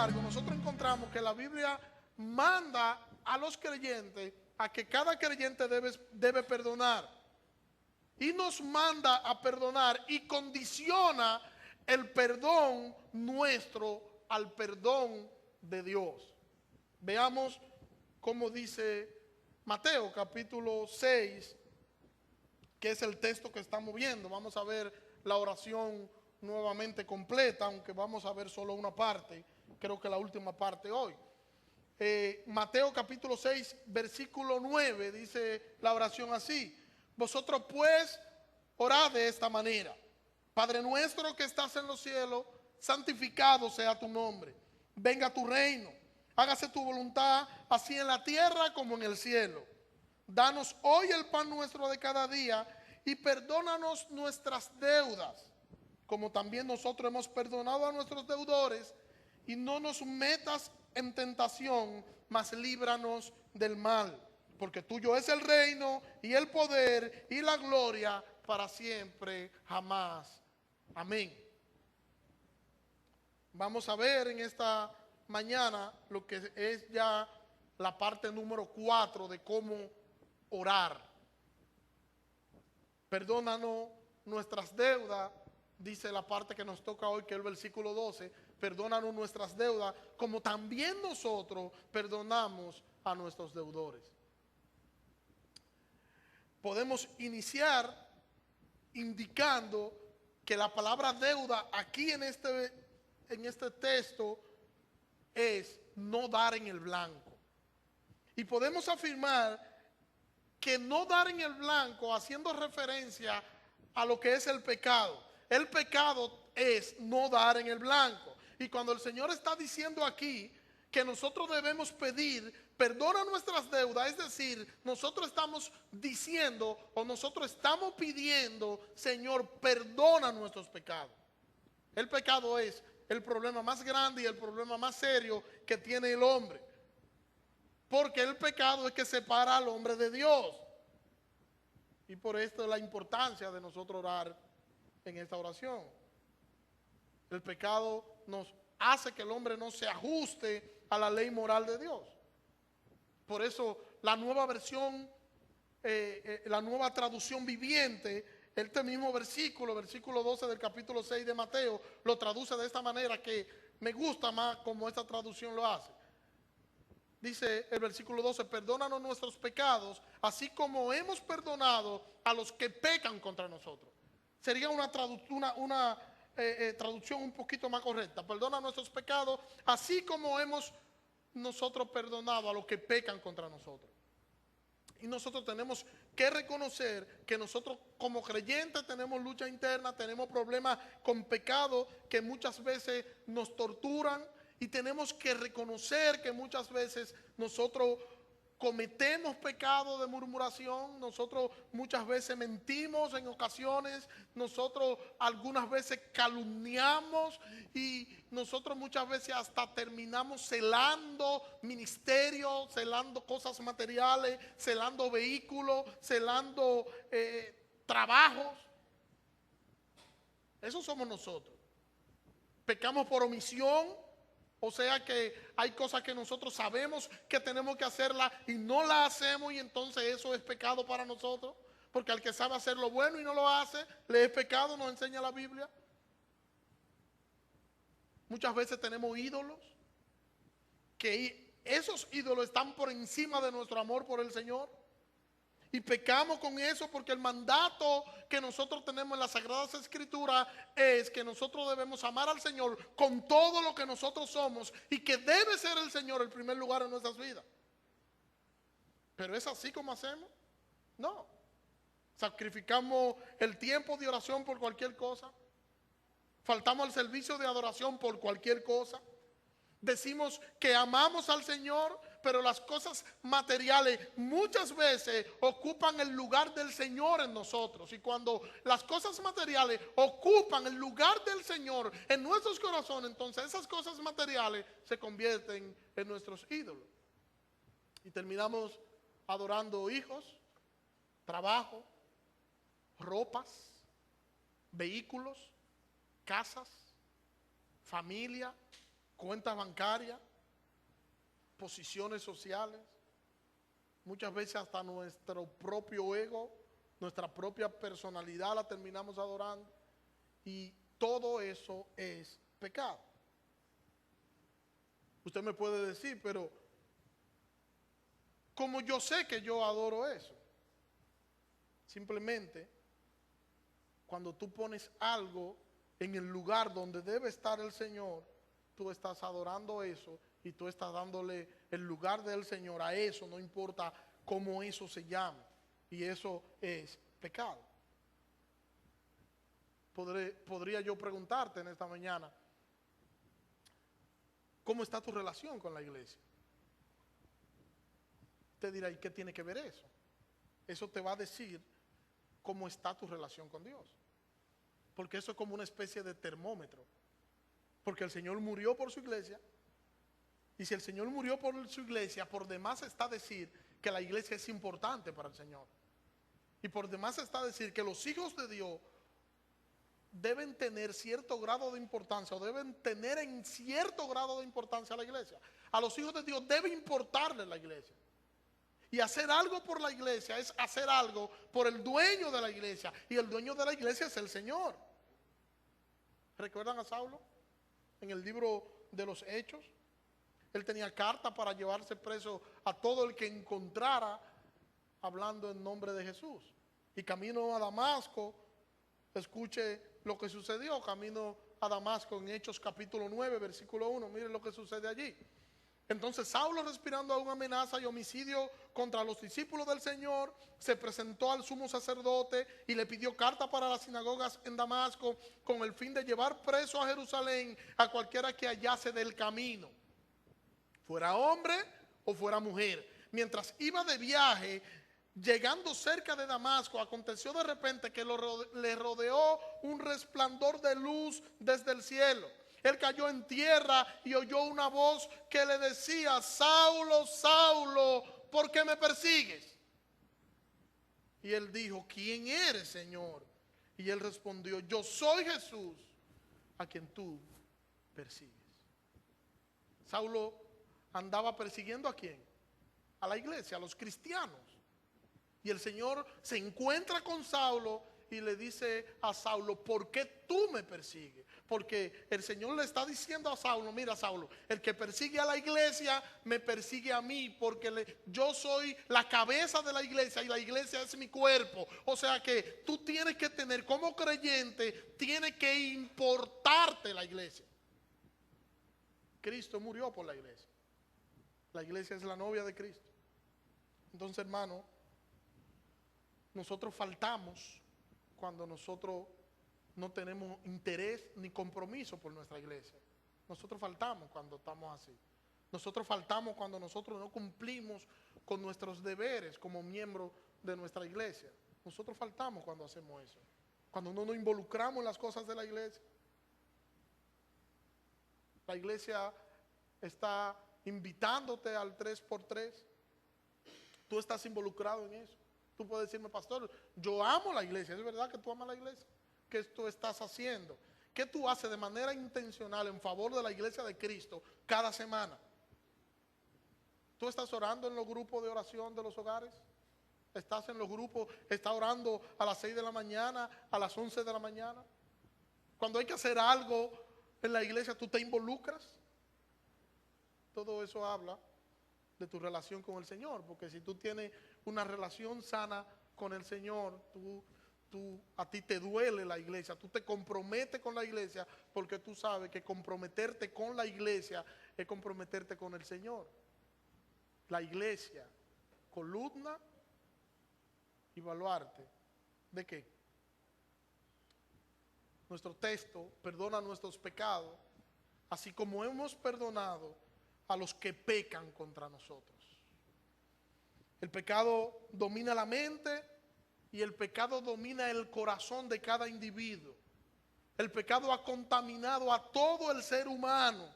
embargo, nosotros encontramos que la Biblia manda a los creyentes a que cada creyente debe perdonar. Y nos manda a perdonar y condiciona el perdón nuestro al perdón de Dios. Veamos cómo dice Mateo capítulo 6, que es el texto que estamos viendo. Vamos a ver la oración nuevamente completa, aunque vamos a ver solo una parte, creo que la última parte hoy. Mateo capítulo 6, versículo 9, dice la oración así: vosotros pues orad de esta manera: Padre nuestro que estás en los cielos, santificado sea tu nombre, venga tu reino, hágase tu voluntad, así en la tierra como en el cielo. Danos hoy el pan nuestro de cada día, y perdónanos nuestras deudas, como también nosotros hemos perdonado a nuestros deudores, y no nos metas en tentación, mas líbranos del mal, porque tuyo es el reino y el poder y la gloria para siempre, jamás. Amén. Vamos a ver en esta mañana lo que es ya la parte número 4 de cómo orar. Perdónanos nuestras deudas, dice la parte que nos toca hoy, que es el versículo 12. Perdónanos nuestras deudas, como también nosotros perdonamos a nuestros deudores. Podemos iniciar indicando que la palabra deuda aquí en este texto es no dar en el blanco. Y podemos afirmar que no dar en el blanco, haciendo referencia a lo que es el pecado. El pecado es no dar en el blanco. Y cuando el Señor está diciendo aquí que nosotros debemos pedir perdona nuestras deudas, es decir, nosotros estamos diciendo o nosotros estamos pidiendo: Señor, perdona nuestros pecados. El pecado es el problema más grande y el problema más serio que tiene el hombre, porque el pecado es que separa al hombre de Dios. Y por esto es la importancia de nosotros orar en esta oración. El pecado nos hace que el hombre no se ajuste a la ley moral de Dios. Por eso la nueva versión, la nueva traducción viviente, este mismo versículo 12 del capítulo 6 de Mateo, lo traduce de esta manera que me gusta más como esta traducción lo hace. Dice el versículo 12: perdónanos nuestros pecados, así como hemos perdonado a los que pecan contra nosotros. Sería una traducción un poquito más correcta: perdona nuestros pecados, así como hemos nosotros perdonado a los que pecan contra nosotros. Y nosotros tenemos que reconocer que nosotros como creyentes tenemos lucha interna, tenemos problemas con pecado que muchas veces nos torturan, y tenemos que reconocer que muchas veces nosotros cometemos pecado de murmuración, nosotros muchas veces mentimos en ocasiones, nosotros algunas veces calumniamos, y nosotros muchas veces hasta terminamos celando ministerios, celando cosas materiales, celando vehículos, celando trabajos. Eso somos nosotros. Pecamos por omisión. O sea que hay cosas que nosotros sabemos que tenemos que hacerlas y no las hacemos, y entonces eso es pecado para nosotros. Porque al que sabe hacer lo bueno y no lo hace, le es pecado, nos enseña la Biblia. Muchas veces tenemos ídolos, que esos ídolos están por encima de nuestro amor por el Señor. Y pecamos con eso porque el mandato que nosotros tenemos en las Sagradas Escrituras es que nosotros debemos amar al Señor con todo lo que nosotros somos, y que debe ser el Señor el primer lugar en nuestras vidas. Pero ¿es así como hacemos? No. Sacrificamos el tiempo de oración por cualquier cosa. Faltamos al servicio de adoración por cualquier cosa. Decimos que amamos al Señor, pero las cosas materiales muchas veces ocupan el lugar del Señor en nosotros. Y cuando las cosas materiales ocupan el lugar del Señor en nuestros corazones, entonces esas cosas materiales se convierten en nuestros ídolos. Y terminamos adorando hijos, trabajo, ropas, vehículos, casas, familia, cuentas bancarias, posiciones sociales, muchas veces hasta nuestro propio ego, nuestra propia personalidad la terminamos adorando, y todo eso es pecado. Usted me puede decir, pero ¿cómo yo sé que yo adoro eso? Simplemente, cuando tú pones algo en el lugar donde debe estar el Señor, tú estás adorando eso y tú estás dándole el lugar del Señor a eso, no importa cómo eso se llame. Y eso es pecado. Podría yo preguntarte en esta mañana, ¿cómo está tu relación con la iglesia? Te dirá, ¿y qué tiene que ver eso? Eso te va a decir cómo está tu relación con Dios. Porque eso es como una especie de termómetro. Porque el Señor murió por su iglesia. Y si el Señor murió por su iglesia, por demás está decir que la iglesia es importante para el Señor. Y por demás está decir que los hijos de Dios deben tener cierto grado de importancia, o deben tener en cierto grado de importancia a la iglesia. A los hijos de Dios debe importarle la iglesia. Y hacer algo por la iglesia es hacer algo por el dueño de la iglesia. Y el dueño de la iglesia es el Señor. ¿Recuerdan a Saulo? En el libro de los Hechos. Él tenía carta para llevarse preso a todo el que encontrara hablando en nombre de Jesús. Y camino a Damasco, escuche lo que sucedió. Camino a Damasco en Hechos capítulo 9, versículo 1. Miren lo que sucede allí. Entonces Saulo, respirando aún amenaza y homicidio contra los discípulos del Señor, se presentó al sumo sacerdote y le pidió carta para las sinagogas en Damasco con el fin de llevar preso a Jerusalén a cualquiera que hallase del camino, fuera hombre o fuera mujer. Mientras iba de viaje, llegando cerca de Damasco, aconteció de repente que le rodeó un resplandor de luz desde el cielo. Él cayó en tierra y oyó una voz que le decía: Saulo, Saulo, ¿por qué me persigues? Y él dijo: ¿quién eres, Señor? Y él respondió: yo soy Jesús, a quien tú persigues. Saulo andaba persiguiendo ¿a quién? A la iglesia, a los cristianos. Y el Señor se encuentra con Saulo y le dice a Saulo: ¿por qué tú me persigues? Porque el Señor le está diciendo a Saulo: mira, Saulo, el que persigue a la iglesia me persigue a mí, porque yo soy la cabeza de la iglesia y la iglesia es mi cuerpo. O sea que tú tienes que tener, como creyente, tiene que importarte la iglesia. Cristo murió por la iglesia. La iglesia es la novia de Cristo. Entonces, hermano, nosotros faltamos cuando nosotros no tenemos interés ni compromiso por nuestra iglesia. Nosotros faltamos cuando estamos así. Nosotros faltamos cuando nosotros no cumplimos con nuestros deberes como miembros de nuestra iglesia. Nosotros faltamos cuando hacemos eso. Cuando no nos involucramos en las cosas de la iglesia. La iglesia está invitándote al 3x3. Tú estás involucrado en eso. Tú puedes decirme: pastor, yo amo la iglesia. ¿Es verdad que tú amas la iglesia? ¿Qué tú estás haciendo? ¿Qué tú haces de manera intencional en favor de la iglesia de Cristo cada semana? ¿Tú estás orando en los grupos de oración de los hogares? ¿Estás en los grupos, estás orando a las 6 de la mañana, a las 11 de la mañana? Cuando hay que hacer algo en la iglesia, ¿tú te involucras? Todo eso habla de tu relación con el Señor, porque si tú tienes una relación sana con el Señor, a ti te duele la iglesia, tú te comprometes con la iglesia, porque tú sabes que comprometerte con la iglesia es comprometerte con el Señor. La iglesia, columna y baluarte. ¿De qué? Nuestro texto perdona nuestros pecados, así como hemos perdonado a los que pecan contra nosotros. El pecado domina la mente y el pecado domina el corazón de cada individuo. El pecado ha contaminado a todo el ser humano.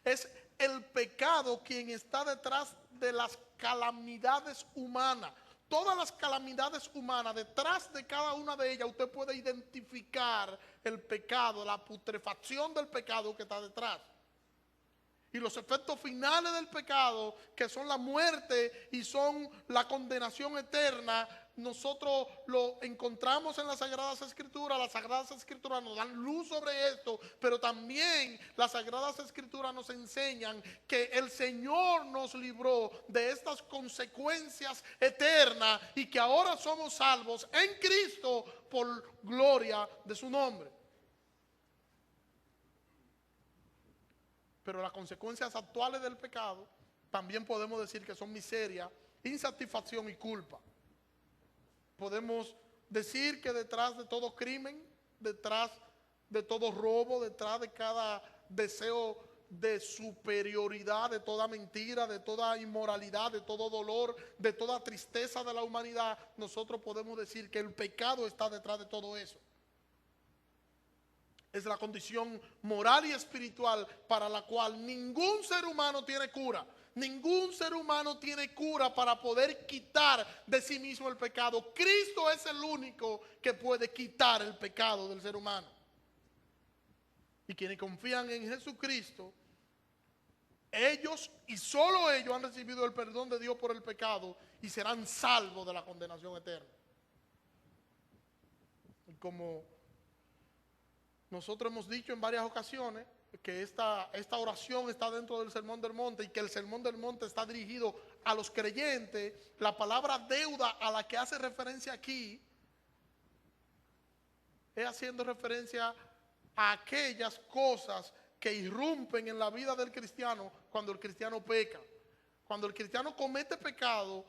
Es el pecado quien está detrás de las calamidades humanas. Todas las calamidades humanas, detrás de cada una de ellas, usted puede identificar el pecado, la putrefacción del pecado que está detrás. y los efectos finales del pecado, que son la muerte y son la condenación eterna, nosotros lo encontramos en las Sagradas Escrituras. Las Sagradas Escrituras nos dan luz sobre esto, pero también las Sagradas Escrituras nos enseñan que el Señor nos libró de estas consecuencias eternas y que ahora somos salvos en Cristo por gloria de su nombre. Pero las consecuencias actuales del pecado también podemos decir que son miseria, insatisfacción y culpa. Podemos decir que detrás de todo crimen, detrás de todo robo, detrás de cada deseo de superioridad, de toda mentira, de toda inmoralidad, de todo dolor, de toda tristeza de la humanidad, nosotros podemos decir que el pecado está detrás de todo eso. Es la condición moral y espiritual para la cual ningún ser humano tiene cura. Ningún ser humano tiene cura para poder quitar de sí mismo el pecado. Cristo es el único que puede quitar el pecado del ser humano. Y quienes confían en Jesucristo, ellos y solo ellos han recibido el perdón de Dios por el pecado y serán salvos de la condenación eterna. Y como nosotros hemos dicho en varias ocasiones, que esta oración está dentro del Sermón del Monte y que el Sermón del Monte está dirigido a los creyentes, la palabra deuda a la que hace referencia aquí es haciendo referencia a aquellas cosas que irrumpen en la vida del cristiano cuando el cristiano peca. Cuando el cristiano comete pecado,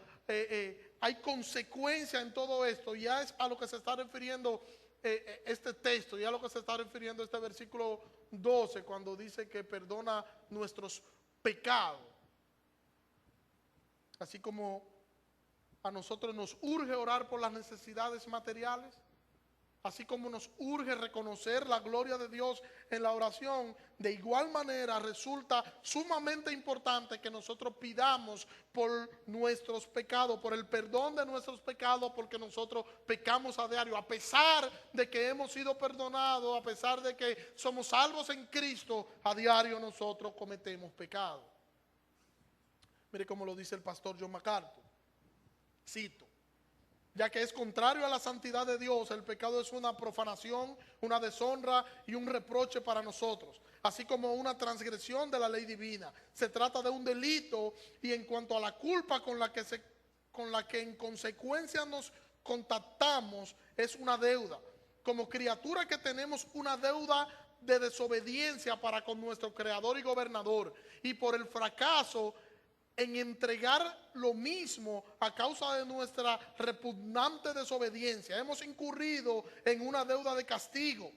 hay consecuencia en todo esto. Ya es a lo que se está refiriendo este texto, ya a lo que se está refiriendo este versículo 12, cuando dice que perdona nuestros pecados. Así como a nosotros nos urge orar por las necesidades materiales, así como nos urge reconocer la gloria de Dios en la oración, de igual manera resulta sumamente importante que nosotros pidamos por nuestros pecados, por el perdón de nuestros pecados, porque nosotros pecamos a diario. A pesar de que hemos sido perdonados, a pesar de que somos salvos en Cristo, a diario nosotros cometemos pecado. Mire cómo lo dice el pastor John MacArthur. Cito: ya que es contrario a la santidad de Dios, el pecado es una profanación, una deshonra y un reproche para nosotros, así como una transgresión de la ley divina. Se trata de un delito y en cuanto a la culpa con la que en consecuencia nos contactamos, es una deuda. Como criatura que tenemos una deuda de desobediencia para con nuestro Creador y Gobernador, y por el fracaso en entregar lo mismo a causa de nuestra repugnante desobediencia, hemos incurrido en una deuda de castigo.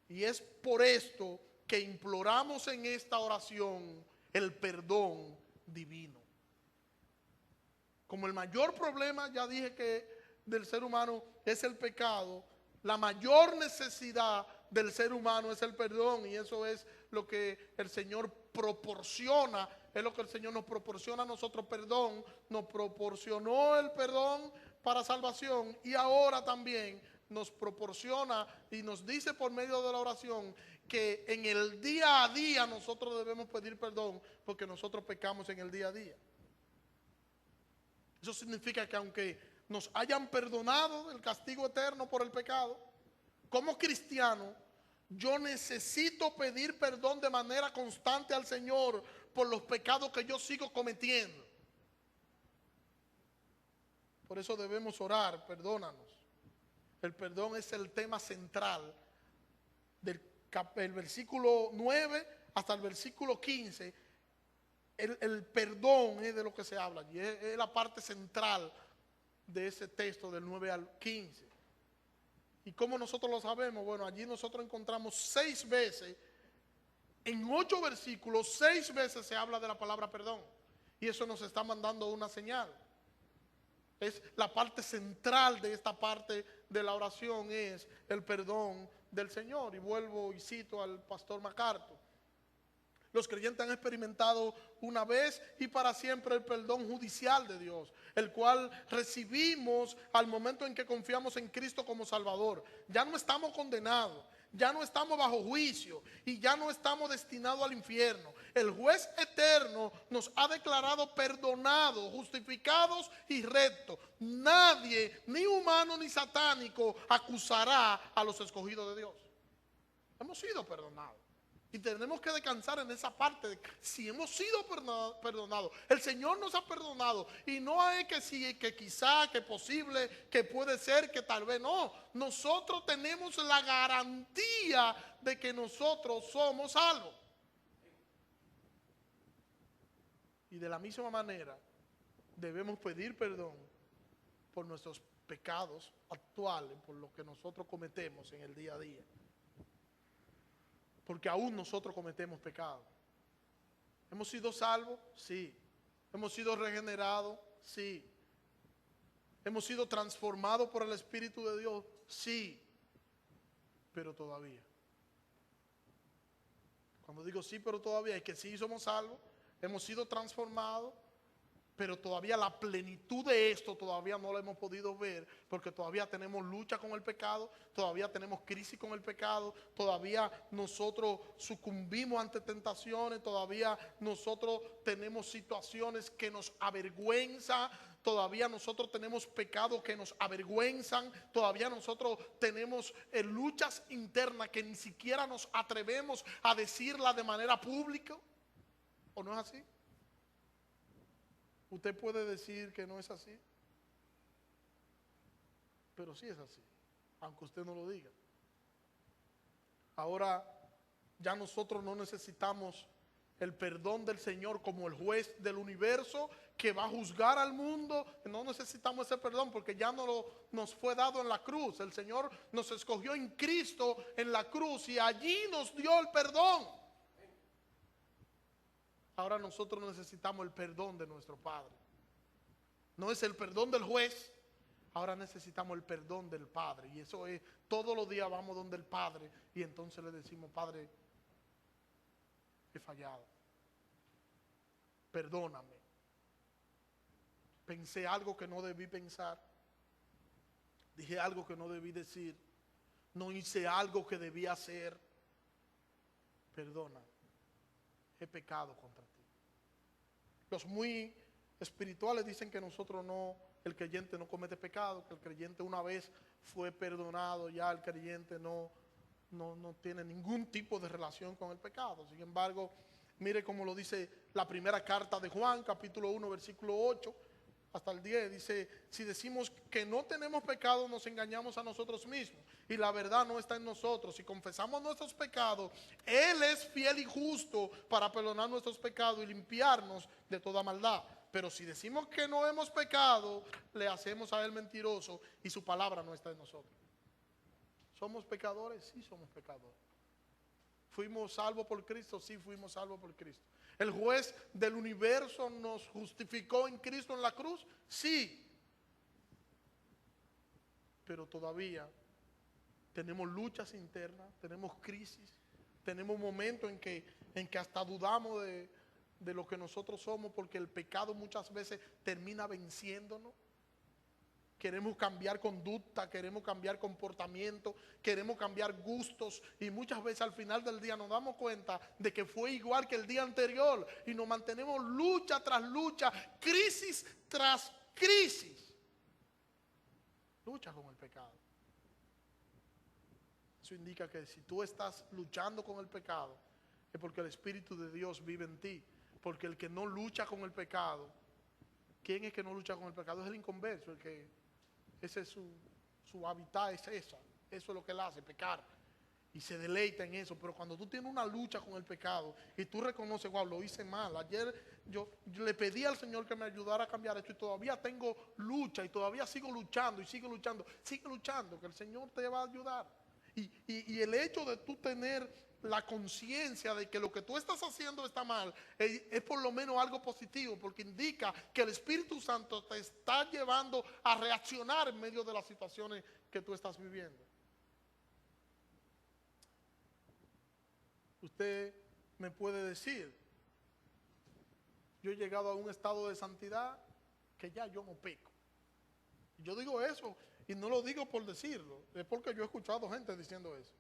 Y es por esto que imploramos en esta oración el perdón divino. Como el mayor problema, ya dije que del ser humano es el pecado, la mayor necesidad del ser humano es el perdón, y eso es lo que el Señor proporciona. Es lo que el Señor nos proporciona a nosotros, perdón. Nos proporcionó el perdón para salvación y ahora también nos proporciona y nos dice por medio de la oración que en el día a día nosotros debemos pedir perdón porque nosotros pecamos en el día a día. Eso significa que aunque nos hayan perdonado del castigo eterno por el pecado, como cristiano yo necesito pedir perdón de manera constante al Señor por los pecados que yo sigo cometiendo. Por eso debemos orar: perdónanos. El perdón es el tema central del versículo 9 hasta el versículo 15. El perdón es de lo que se habla y es la parte central de ese texto del 9 al 15. ¿Y cómo nosotros lo sabemos? Bueno, allí nosotros encontramos 6 veces, en 8 versículos, 6 veces se habla de la palabra perdón. Y eso nos está mandando una señal. Es la parte central de esta parte de la oración, es el perdón del Señor. Y vuelvo y cito al pastor MacArthur: los creyentes han experimentado una vez y para siempre el perdón judicial de Dios, el cual recibimos al momento en que confiamos en Cristo como Salvador. Ya no estamos condenados, Ya no estamos bajo juicio y ya no estamos destinados al infierno. El juez eterno nos ha declarado perdonados, justificados y rectos. Nadie, ni humano ni satánico, acusará a los escogidos de Dios. Hemos sido perdonados. Y tenemos que descansar en esa parte de que si hemos sido perdonados, el Señor nos ha perdonado. Y no es que sí, que quizá, que posible, que puede ser, que tal vez no. Nosotros tenemos la garantía de que nosotros somos salvos. Y de la misma manera debemos pedir perdón por nuestros pecados actuales, por lo que nosotros cometemos en el día a día. Porque aún nosotros cometemos pecado. ¿Hemos sido salvos? Sí. ¿Hemos sido regenerados? Sí. ¿Hemos sido transformados por el Espíritu de Dios? Sí. Pero todavía. Cuando digo sí, pero todavía, es que sí somos salvos, hemos sido transformados, pero todavía la plenitud de esto todavía no la hemos podido ver, porque todavía tenemos lucha con el pecado, todavía tenemos crisis con el pecado, todavía nosotros sucumbimos ante tentaciones, todavía nosotros tenemos situaciones que nos avergüenzan, todavía nosotros tenemos pecados que nos avergüenzan, todavía nosotros tenemos luchas internas que ni siquiera nos atrevemos a decirla de manera pública. ¿O no es así? Usted puede decir que no es así, pero sí es así, aunque usted no lo diga. Ahora ya nosotros no necesitamos el perdón del Señor como el juez del universo que va a juzgar al mundo. No necesitamos ese perdón porque ya nos fue dado en la cruz. El Señor nos escogió en Cristo en la cruz y allí nos dio el perdón. Ahora nosotros necesitamos el perdón de nuestro Padre. No es el perdón del juez. Ahora necesitamos el perdón del Padre. Y eso es, todos los días vamos donde el Padre y entonces le decimos: Padre, he fallado. Perdóname. Pensé algo que no debí pensar. Dije algo que no debí decir. No hice algo que debía hacer. Perdona. He pecado contra ti. Los muy espirituales dicen que nosotros no, el creyente no comete pecado, que el creyente una vez fue perdonado, ya el creyente no tiene ningún tipo de relación con el pecado. Sin embargo, mire cómo lo dice la primera carta de Juan, capítulo 1, versículo 8 hasta el 10. Dice: si decimos que no tenemos pecado, nos engañamos a nosotros mismos y la verdad no está en nosotros. Si confesamos nuestros pecados, Él es fiel y justo para perdonar nuestros pecados y limpiarnos de toda maldad. Pero si decimos que no hemos pecado, le hacemos a Él mentiroso y su palabra no está en nosotros. ¿Somos pecadores? Sí, somos pecadores. ¿Fuimos salvos por Cristo? Sí, fuimos salvos por Cristo. ¿El juez del universo nos justificó en Cristo en la cruz? Sí. Pero todavía tenemos luchas internas, tenemos crisis, tenemos momentos en que hasta dudamos de lo que nosotros somos, porque el pecado muchas veces termina venciéndonos. Queremos cambiar conducta, queremos cambiar comportamiento, queremos cambiar gustos y muchas veces al final del día nos damos cuenta de que fue igual que el día anterior y nos mantenemos lucha tras lucha, crisis tras crisis. Lucha con el pecado. Eso indica que si tú estás luchando con el pecado es porque el Espíritu de Dios vive en ti, porque el que no lucha con el pecado, ¿quién es que no lucha con el pecado? Es el inconverso, el que ese es su hábitat, es esa. Eso es lo que él hace, pecar. Y se deleita en eso. Pero cuando tú tienes una lucha con el pecado y tú reconoces: wow, lo hice mal. Ayer yo le pedí al Señor que me ayudara a cambiar esto y todavía tengo lucha y todavía sigo luchando y sigo luchando. Sigue luchando, que el Señor te va a ayudar. Y el hecho de tú tener la conciencia de que lo que tú estás haciendo está mal es por lo menos algo positivo, porque indica que el Espíritu Santo te está llevando a reaccionar en medio de las situaciones que tú estás viviendo. Usted me puede decir: yo he llegado a un estado de santidad que ya yo no peco. Yo digo eso y no lo digo por decirlo, es porque yo he escuchado gente diciendo eso.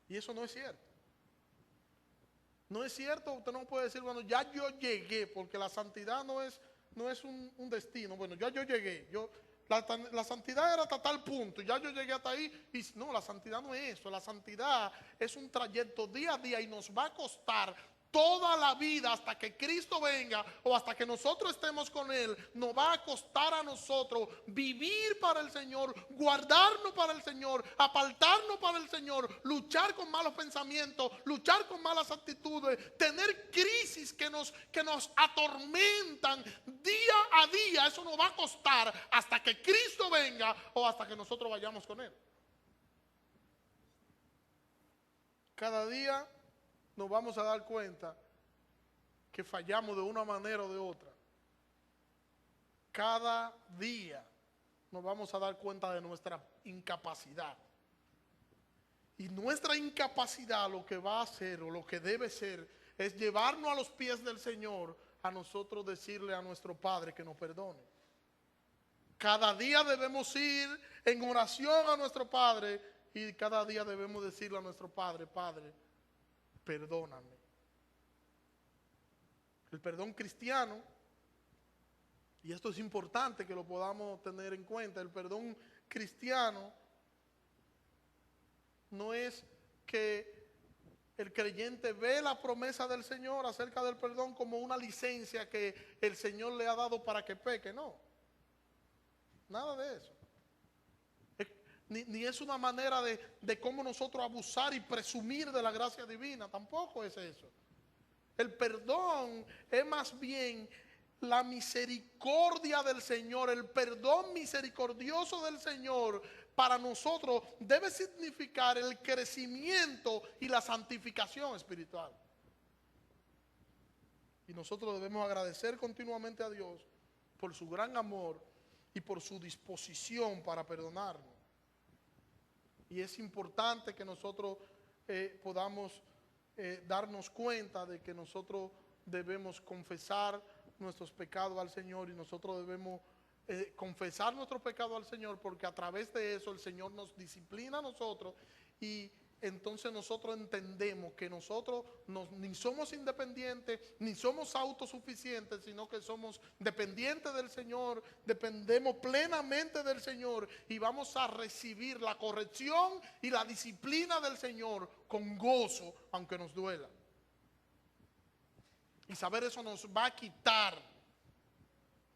Y eso no es cierto. No es cierto, usted no puede decir, bueno, ya yo llegué, porque la santidad no es un destino. Bueno, ya yo llegué, la santidad era hasta tal punto, ya yo llegué hasta ahí. Y no, la santidad no es eso, la santidad es un trayecto día a día y nos va a costar toda la vida hasta que Cristo venga o hasta que nosotros estemos con Él. Nos va a costar a nosotros vivir para el Señor, guardarnos para el Señor, apartarnos para el Señor, luchar con malos pensamientos, luchar con malas actitudes, tener crisis que nos atormentan día a día. Eso nos va a costar hasta que Cristo venga o hasta que nosotros vayamos con Él. Cada día nos vamos a dar cuenta que fallamos de una manera o de otra. Cada día nos vamos a dar cuenta de nuestra incapacidad. Y nuestra incapacidad lo que va a hacer o lo que debe ser es llevarnos a los pies del Señor, a nosotros decirle a nuestro Padre que nos perdone. Cada día debemos ir en oración a nuestro Padre y cada día debemos decirle a nuestro Padre, Padre, perdóname. El perdón cristiano, y esto es importante que lo podamos tener en cuenta, el perdón cristiano no es que el creyente ve la promesa del Señor acerca del perdón como una licencia que el Señor le ha dado para que peque, no. Nada de eso. Ni es una manera de cómo nosotros abusar y presumir de la gracia divina, tampoco es eso. El perdón es más bien la misericordia del Señor, el perdón misericordioso del Señor para nosotros debe significar el crecimiento y la santificación espiritual. Y nosotros debemos agradecer continuamente a Dios por su gran amor y por su disposición para perdonarnos. Y es importante que nosotros podamos darnos cuenta de que nosotros debemos confesar nuestros pecados al Señor y nosotros debemos confesar nuestros pecados al Señor, porque a través de eso el Señor nos disciplina a nosotros y entonces nosotros entendemos que nosotros ni somos independientes, ni somos autosuficientes, sino que somos dependientes del Señor, dependemos plenamente del Señor y vamos a recibir la corrección y la disciplina del Señor con gozo, aunque nos duela. Y saber eso nos va a quitar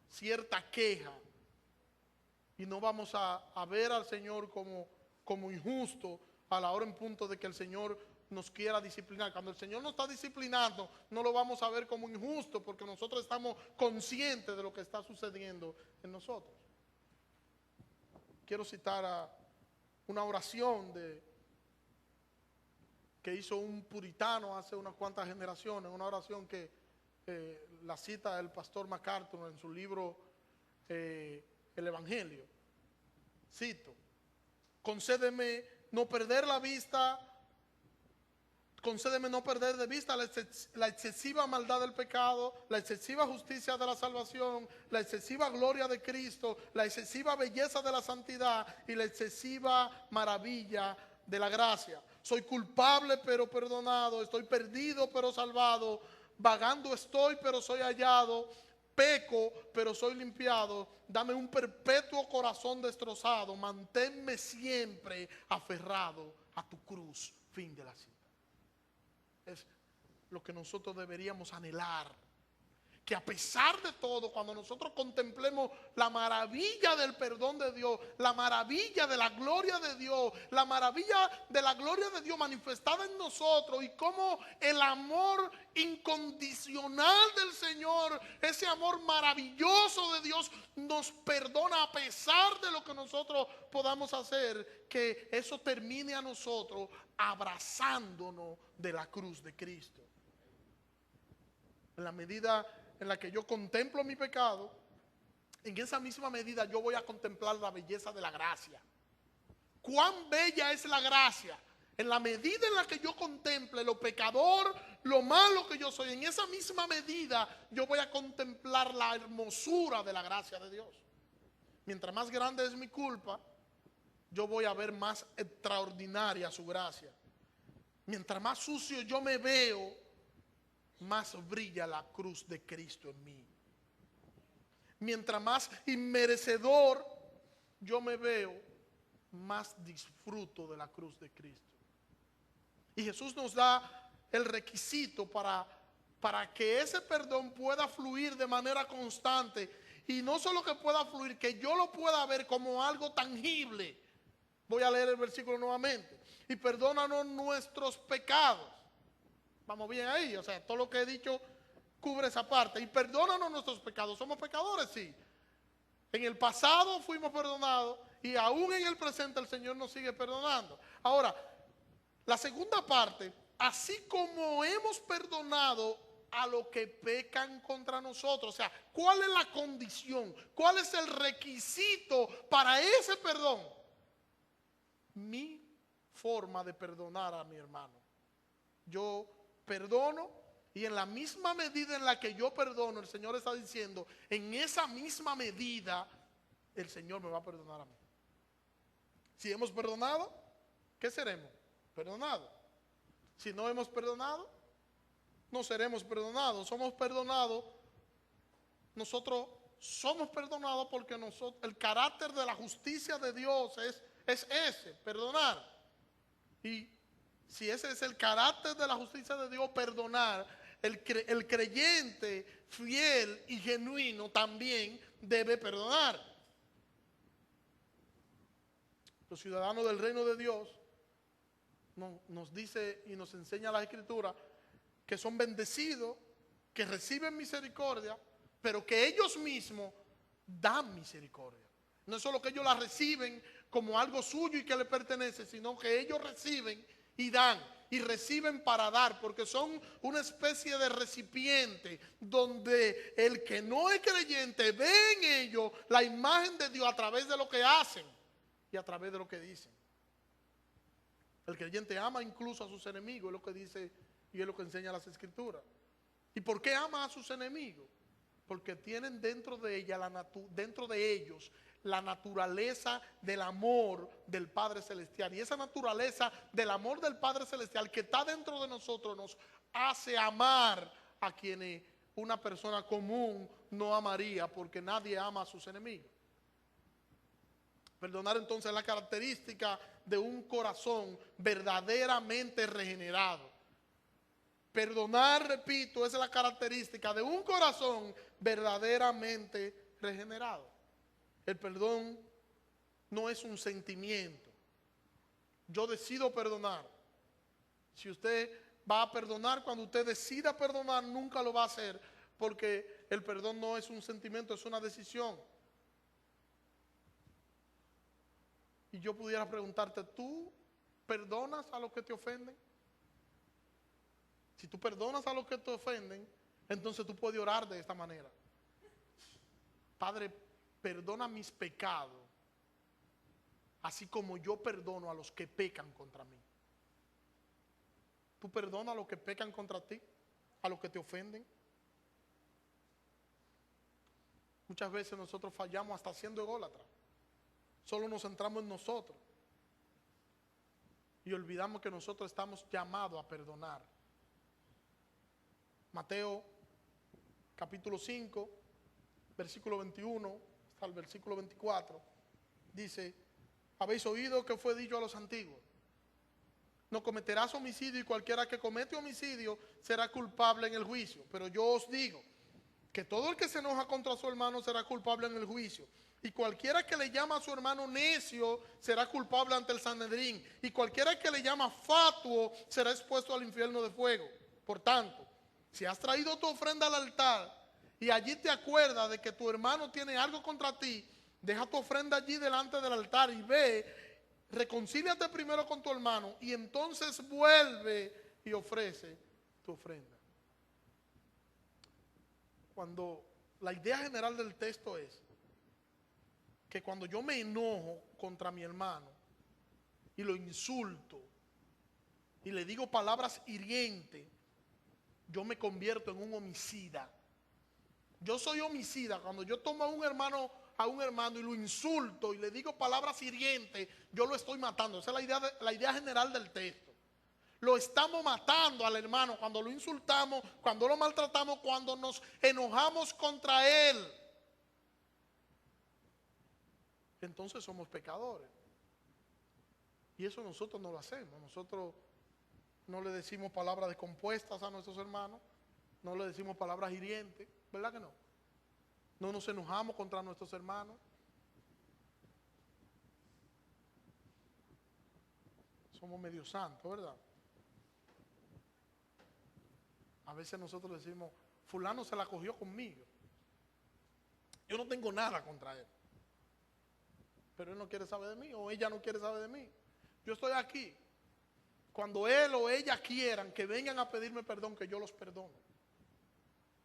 cierta queja y no vamos a ver al Señor como injusto a la hora en punto de que el Señor nos quiera disciplinar. Cuando el Señor nos está disciplinando, no lo vamos a ver como injusto porque nosotros estamos conscientes de lo que está sucediendo en nosotros. Quiero citar a una oración que hizo un puritano hace unas cuantas generaciones, una oración que la cita el pastor MacArthur en su libro El Evangelio. Cito: concédeme no perder de vista la excesiva maldad del pecado, la excesiva justicia de la salvación, la excesiva gloria de Cristo, la excesiva belleza de la santidad y la excesiva maravilla de la gracia. Soy culpable pero perdonado, estoy perdido pero salvado, vagando estoy pero soy hallado, peco pero soy limpiado, dame un perpetuo corazón destrozado, manténme siempre aferrado a tu cruz. Fin de la cita. Es lo que nosotros deberíamos anhelar, que a pesar de todo, cuando nosotros contemplemos la maravilla del perdón de Dios, la maravilla de la gloria de Dios, la maravilla de la gloria de Dios manifestada en nosotros y cómo el amor incondicional del Señor, ese amor maravilloso de Dios nos perdona a pesar de lo que nosotros podamos hacer, que eso termine a nosotros abrazándonos de la cruz de Cristo. En la medida en la que yo contemplo mi pecado, en esa misma medida yo voy a contemplar la belleza de la gracia. ¿Cuán bella es la gracia? En la medida en la que yo contemple lo pecador, lo malo que yo soy, en esa misma medida yo voy a contemplar la hermosura de la gracia de Dios. Mientras más grande es mi culpa, yo voy a ver más extraordinaria su gracia. mientras más sucio yo me veo, más brilla la cruz de Cristo en mí. Mientras más inmerecedor yo me veo, más disfruto de la cruz de Cristo. Y Jesús nos da el requisito para que ese perdón pueda fluir de manera constante. Y no solo que pueda fluir, que yo lo pueda ver como algo tangible. Voy a leer el versículo nuevamente. Y perdónanos nuestros pecados. Vamos bien ahí, o sea, todo lo que he dicho cubre esa parte. Y perdónanos nuestros pecados. ¿Somos pecadores? Sí. En el pasado fuimos perdonados y aún en el presente el Señor nos sigue perdonando. Ahora, la segunda parte, así como hemos perdonado a los que pecan contra nosotros. O sea, ¿cuál es la condición? ¿Cuál es el requisito para ese perdón? Mi forma de perdonar a mi hermano. Yo perdono y en la misma medida en la que yo perdono, el Señor está diciendo, en esa misma medida, el Señor me va a perdonar a mí. Si hemos perdonado, ¿qué seremos? Perdonados. Si no hemos perdonado, no seremos perdonados. Somos perdonados. Nosotros somos perdonados porque el carácter de la justicia de Dios es ese, perdonar. Y si ese es el carácter de la justicia de Dios, perdonar, el creyente fiel y genuino también debe perdonar. Los ciudadanos del reino de Dios nos dice y nos enseña la Escritura que son bendecidos, que reciben misericordia, pero que ellos mismos dan misericordia. No es solo que ellos la reciben como algo suyo y que le pertenece, sino que ellos reciben y dan, y reciben para dar, porque son una especie de recipiente donde el que no es creyente ve en ellos la imagen de Dios a través de lo que hacen y a través de lo que dicen. El creyente ama incluso a sus enemigos, es lo que dice y es lo que enseña las Escrituras. ¿Y por qué ama a sus enemigos? Porque tienen dentro de ellos la naturaleza del amor del Padre Celestial. Y esa naturaleza del amor del Padre Celestial que está dentro de nosotros nos hace amar a quienes una persona común no amaría, porque nadie ama a sus enemigos. Perdonar entonces es la característica de un corazón verdaderamente regenerado. Perdonar, repito, es la característica de un corazón verdaderamente regenerado. El perdón no es un sentimiento. Yo decido perdonar. Si usted va a perdonar, cuando usted decida perdonar, nunca lo va a hacer, porque el perdón no es un sentimiento, es una decisión. Y yo pudiera preguntarte, ¿tú perdonas a los que te ofenden? Si tú perdonas a los que te ofenden, entonces tú puedes orar de esta manera. Padre, perdona mis pecados, así como yo perdono a los que pecan contra mí. ¿Tú perdonas a los que pecan contra ti? ¿A los que te ofenden? Muchas veces nosotros fallamos hasta siendo ególatras. Solo nos centramos en nosotros y olvidamos que nosotros estamos llamados a perdonar. Mateo capítulo 5, versículo 21 hasta el versículo 24, dice: habéis oído que fue dicho a los antiguos: no cometerás homicidio, y cualquiera que comete homicidio será culpable en el juicio. Pero yo os digo que todo el que se enoja contra su hermano será culpable en el juicio. Y cualquiera que le llama a su hermano necio será culpable ante el Sanedrín. Y cualquiera que le llama fatuo será expuesto al infierno de fuego. Por tanto, si has traído tu ofrenda al altar y allí te acuerdas de que tu hermano tiene algo contra ti, deja tu ofrenda allí delante del altar y ve, reconcíliate primero con tu hermano y entonces vuelve y ofrece tu ofrenda. Cuando la idea general del texto es que cuando yo me enojo contra mi hermano y lo insulto y le digo palabras hirientes, yo me convierto en un homicida. Yo soy homicida cuando yo tomo a un hermano y lo insulto y le digo palabras hirientes, yo lo estoy matando. Esa es la idea general del texto. Lo estamos matando al hermano cuando lo insultamos, cuando lo maltratamos, cuando nos enojamos contra él. Entonces somos pecadores. Y eso nosotros no lo hacemos. Nosotros no le decimos palabras descompuestas a nuestros hermanos, no le decimos palabras hirientes, ¿verdad que no? No nos enojamos contra nuestros hermanos. Somos medio santos, ¿verdad? A veces nosotros decimos, fulano se la cogió conmigo. Yo no tengo nada contra él. Pero él no quiere saber de mí o ella no quiere saber de mí. Yo estoy aquí. Cuando él o ella quieran que vengan a pedirme perdón, que yo los perdono.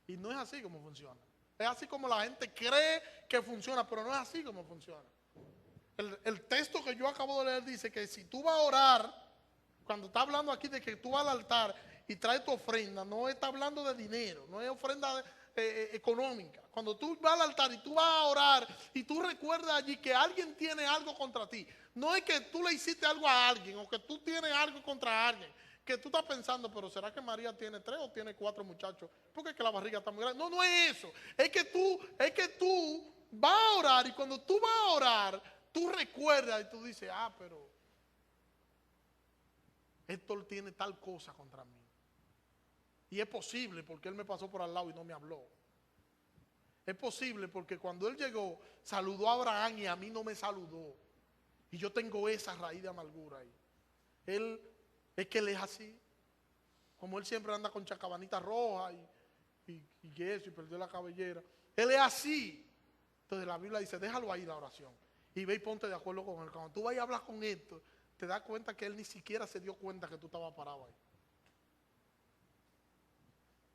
Y no es así como funciona. Es así como la gente cree que funciona, pero no es así como funciona. El texto que yo acabo de leer dice que si tú vas a orar, cuando está hablando aquí de que tú vas al altar y traes tu ofrenda, no está hablando de dinero, no es ofrenda económica. Cuando tú vas al altar y tú vas a orar y tú recuerdas allí que alguien tiene algo contra ti, no es que tú le hiciste algo a alguien o que tú tienes algo contra alguien, que tú estás pensando, pero ¿será que María tiene 3 o tiene 4 muchachos? Porque es que la barriga está muy grande. No, no es eso. Es que tú vas a orar y cuando tú vas a orar, tú recuerdas y tú dices, pero Héctor tiene tal cosa contra mí. Y es posible porque él me pasó por al lado y no me habló. Es posible porque cuando él llegó, saludó a Abraham y a mí no me saludó. Y yo tengo esa raíz de amargura ahí. Es que él es así. Como él siempre anda con chacabanita roja y eso, y perdió la cabellera. Él es así. Entonces la Biblia dice, déjalo ahí la oración. Y ve y ponte de acuerdo con él. Cuando tú vayas a hablar con esto, te das cuenta que él ni siquiera se dio cuenta que tú estabas parado ahí.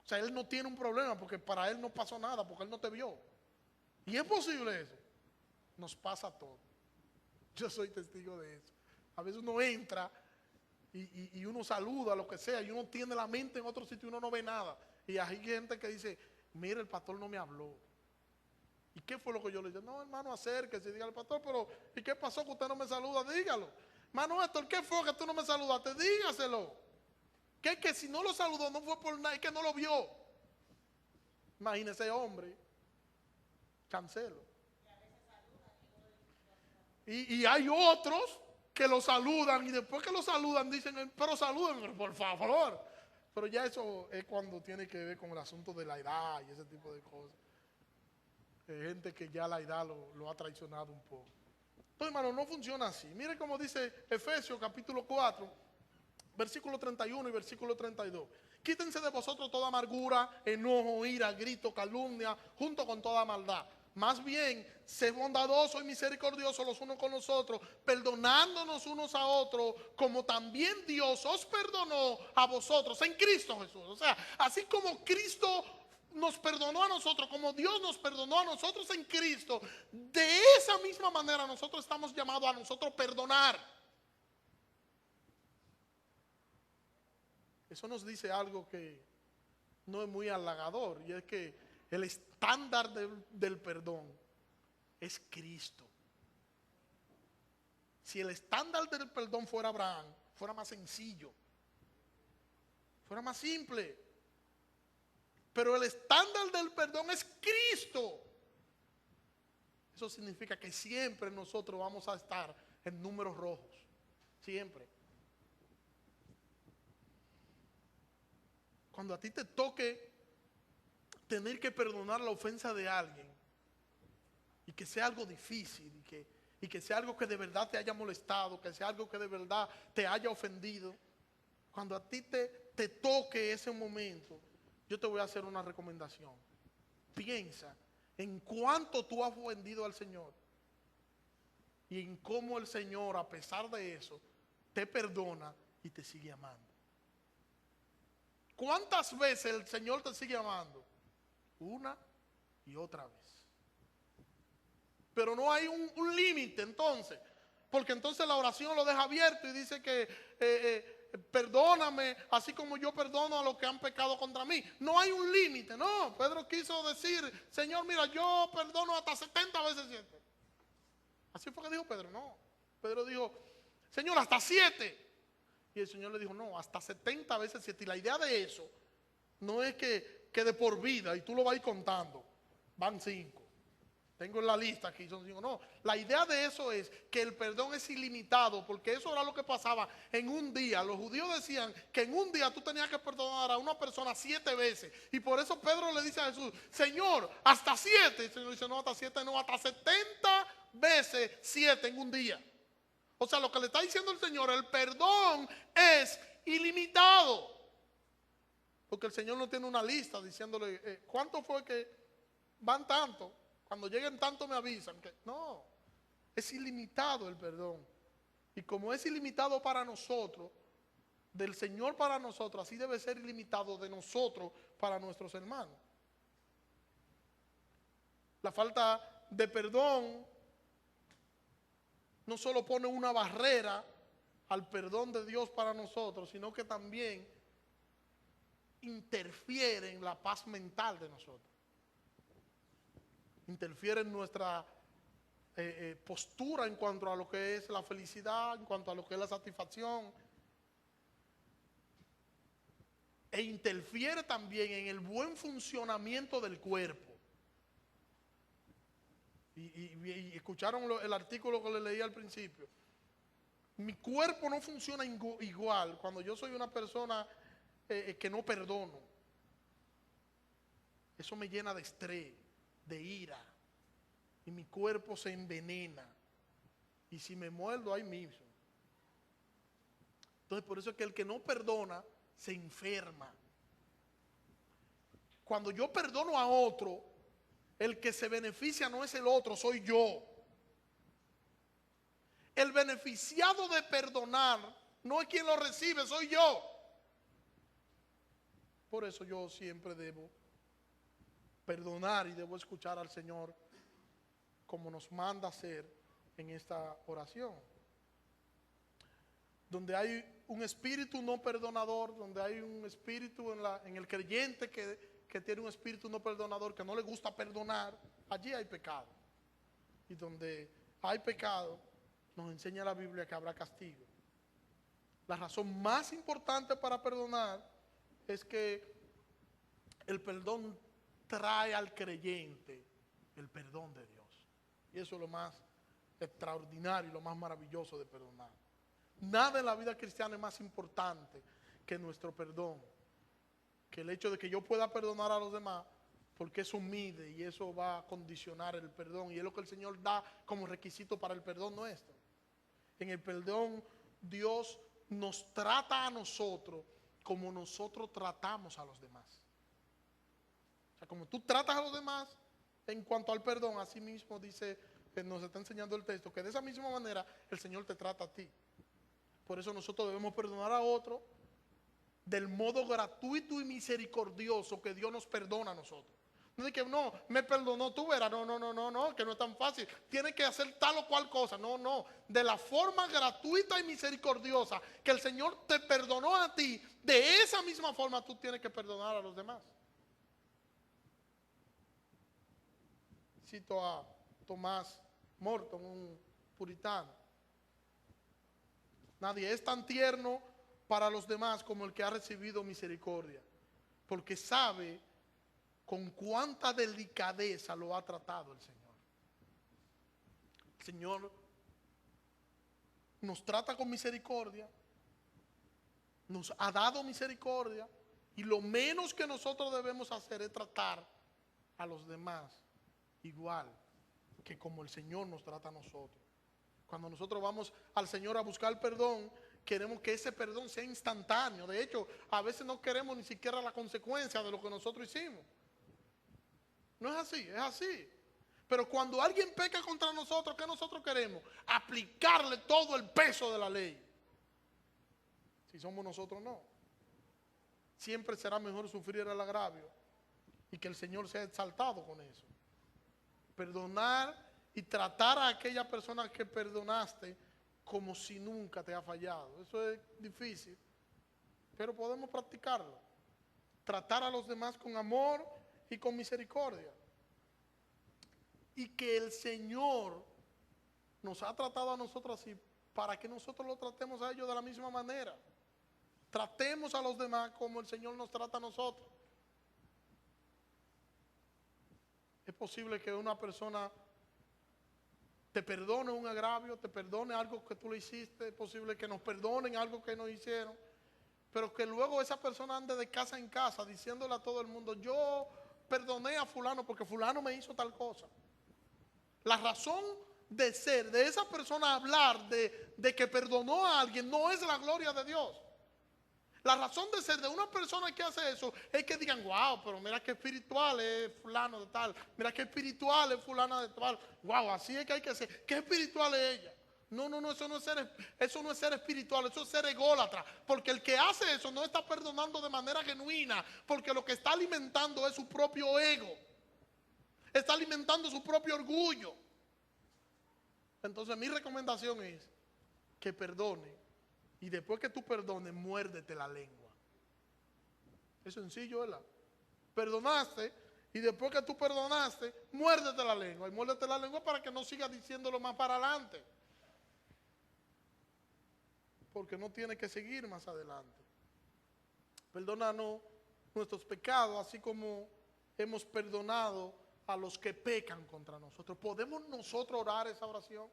O sea, él no tiene un problema porque para él no pasó nada, porque él no te vio. Y es posible eso. Nos pasa todo. Yo soy testigo de eso. A veces uno entra y uno saluda, lo que sea, y uno tiene la mente en otro sitio y uno no ve nada. Y hay gente que dice, mira, el pastor no me habló. ¿Y qué fue lo que yo le dije? No, hermano, acérquese y diga al pastor, pero ¿y qué pasó que usted no me saluda? Dígalo. Hermano Héctor, ¿qué fue que tú no me saludaste? Dígaselo. Que si no lo saludó no fue por nada, es que no lo vio. Imagínese, hombre. Cancelo. Y hay otros que lo saludan y después que lo saludan dicen, pero saluden, por favor. Pero ya eso es cuando tiene que ver con el asunto de la edad y ese tipo de cosas. Hay gente que ya la edad lo ha traicionado un poco. Entonces, hermano, no funciona así. Mire cómo dice Efesios capítulo 4, versículo 31 y versículo 32. Quítense de vosotros toda amargura, enojo, ira, grito, calumnia, junto con toda maldad. Más bien, sed bondadosos y misericordiosos los unos con los otros, perdonándonos unos a otros, como también Dios os perdonó a vosotros en Cristo Jesús. O sea, así como Cristo nos perdonó a nosotros, como Dios nos perdonó a nosotros en Cristo, de esa misma manera nosotros estamos llamados a nosotros perdonar. Eso nos dice algo que no es muy halagador, y es que el estándar del perdón es Cristo. Si el estándar del perdón fuera Abraham, fuera más sencillo, fuera más simple. Pero el estándar del perdón es Cristo. Eso significa que siempre nosotros vamos a estar en números rojos. Siempre. Cuando a ti te toque tener que perdonar la ofensa de alguien y que sea algo difícil y que sea algo que de verdad te haya molestado, que sea algo que de verdad te haya ofendido, cuando a ti te toque ese momento, yo te voy a hacer una recomendación. Piensa en cuánto tú has ofendido al Señor y en cómo el Señor, a pesar de eso, te perdona y te sigue amando. ¿Cuántas veces el Señor te sigue amando? Una y otra vez. Pero no hay un límite entonces, porque entonces la oración lo deja abierto y dice que perdóname así como yo perdono a los que han pecado contra mí. No hay un límite, no. Pedro quiso decir, Señor, mira, yo perdono hasta 70 veces 7. Así fue que dijo Pedro, no. Pedro dijo, Señor, hasta 7. Y el Señor le dijo, no, hasta 70 veces 7. Y la idea de eso no es que de por vida y tú lo vas a ir contando. Van 5. Tengo en la lista aquí, son 5. No, la idea de eso es que el perdón es ilimitado, porque eso era lo que pasaba en un día. Los judíos decían que en un día tú tenías que perdonar a una persona 7 veces. Y por eso Pedro le dice a Jesús, Señor, hasta 7. Y el Señor dice, no, hasta 7 no, hasta 70 veces 7 en un día. O sea, lo que le está diciendo el Señor, el perdón es ilimitado. Porque el Señor no tiene una lista diciéndole, ¿cuánto fue que van tanto? Cuando lleguen tanto me avisan. Que no, es ilimitado el perdón. Y como es ilimitado para nosotros, del Señor para nosotros, así debe ser ilimitado de nosotros para nuestros hermanos. La falta de perdón no solo pone una barrera al perdón de Dios para nosotros, sino que también interfiere en la paz mental de nosotros. Interfiere en nuestra postura en cuanto a lo que es la felicidad, en cuanto a lo que es la satisfacción. E interfiere también en el buen funcionamiento del cuerpo. Y escucharon el artículo que le leí al principio. Mi cuerpo no funciona igual cuando yo soy una persona que no perdono. Eso me llena de estrés, de ira. Y mi cuerpo se envenena. Y si me muerdo, ahí mismo. Entonces, por eso es que el que no perdona se enferma. Cuando yo perdono a otro, el que se beneficia no es el otro, soy yo. El beneficiado de perdonar no es quien lo recibe, soy yo. Por eso yo siempre debo perdonar y debo escuchar al Señor como nos manda hacer en esta oración. Donde hay un espíritu no perdonador, donde hay un espíritu en el creyente que tiene un espíritu no perdonador, que no le gusta perdonar, allí hay pecado. Y donde hay pecado, nos enseña la Biblia que habrá castigo. La razón más importante para perdonar es que el perdón trae al creyente el perdón de Dios. Y eso es lo más extraordinario y lo más maravilloso de perdonar. Nada en la vida cristiana es más importante que nuestro perdón. Que el hecho de que yo pueda perdonar a los demás, porque eso mide y eso va a condicionar el perdón. Y es lo que el Señor da como requisito para el perdón nuestro. En el perdón, Dios nos trata a nosotros como nosotros tratamos a los demás. O sea, como tú tratas a los demás en cuanto al perdón, así mismo dice, nos está enseñando el texto, que de esa misma manera el Señor te trata a ti. Por eso nosotros debemos perdonar a otro del modo gratuito y misericordioso que Dios nos perdona a nosotros. No es que no, me perdonó, tú verás, no, que no es tan fácil. Tienes que hacer tal o cual cosa. No, de la forma gratuita y misericordiosa que el Señor te perdonó a ti, de esa misma forma tú tienes que perdonar a los demás. Cito a Tomás Morton, un puritano. Nadie es tan tierno para los demás como el que ha recibido misericordia, porque sabe con cuánta delicadeza lo ha tratado el Señor. El Señor nos trata con misericordia, nos ha dado misericordia, y lo menos que nosotros debemos hacer es tratar a los demás igual que como el Señor nos trata a nosotros. Cuando nosotros vamos al Señor a buscar perdón, queremos que ese perdón sea instantáneo. De hecho, a veces no queremos ni siquiera la consecuencia de lo que nosotros hicimos. No es así, es así. Pero cuando alguien peca contra nosotros, ¿qué nosotros queremos? Aplicarle todo el peso de la ley. Si somos nosotros, no. Siempre será mejor sufrir el agravio y que el Señor sea exaltado con eso. Perdonar y tratar a aquella persona que perdonaste como si nunca te ha fallado. Eso es difícil, pero podemos practicarlo. Tratar a los demás con amor y con misericordia. Y que el Señor nos ha tratado a nosotros así para que nosotros lo tratemos a ellos de la misma manera. Tratemos a los demás como el Señor nos trata a nosotros. Es posible que una persona te perdone un agravio, te perdone algo que tú le hiciste, es posible que nos perdonen algo que nos hicieron, pero que luego esa persona ande de casa en casa diciéndole a todo el mundo, yo perdoné a fulano porque fulano me hizo tal cosa. La razón de ser, de esa persona hablar de que perdonó a alguien, no es la gloria de Dios. La razón de ser de una persona que hace eso es que digan, wow, pero mira qué espiritual es fulano de tal, mira qué espiritual es fulana de tal, wow, así es que hay que ser, qué espiritual es ella. No, eso no es ser espiritual, eso es ser ególatra, porque el que hace eso no está perdonando de manera genuina, porque lo que está alimentando es su propio ego, está alimentando su propio orgullo. Entonces mi recomendación es que perdone. Y después que tú perdones, muérdete la lengua. Es sencillo, ¿verdad? Perdonaste y después que tú perdonaste, muérdete la lengua. Y muérdete la lengua para que no sigas diciéndolo más para adelante. Porque no tiene que seguir más adelante. Perdónanos nuestros pecados, así como hemos perdonado a los que pecan contra nosotros. ¿Podemos nosotros orar esa oración?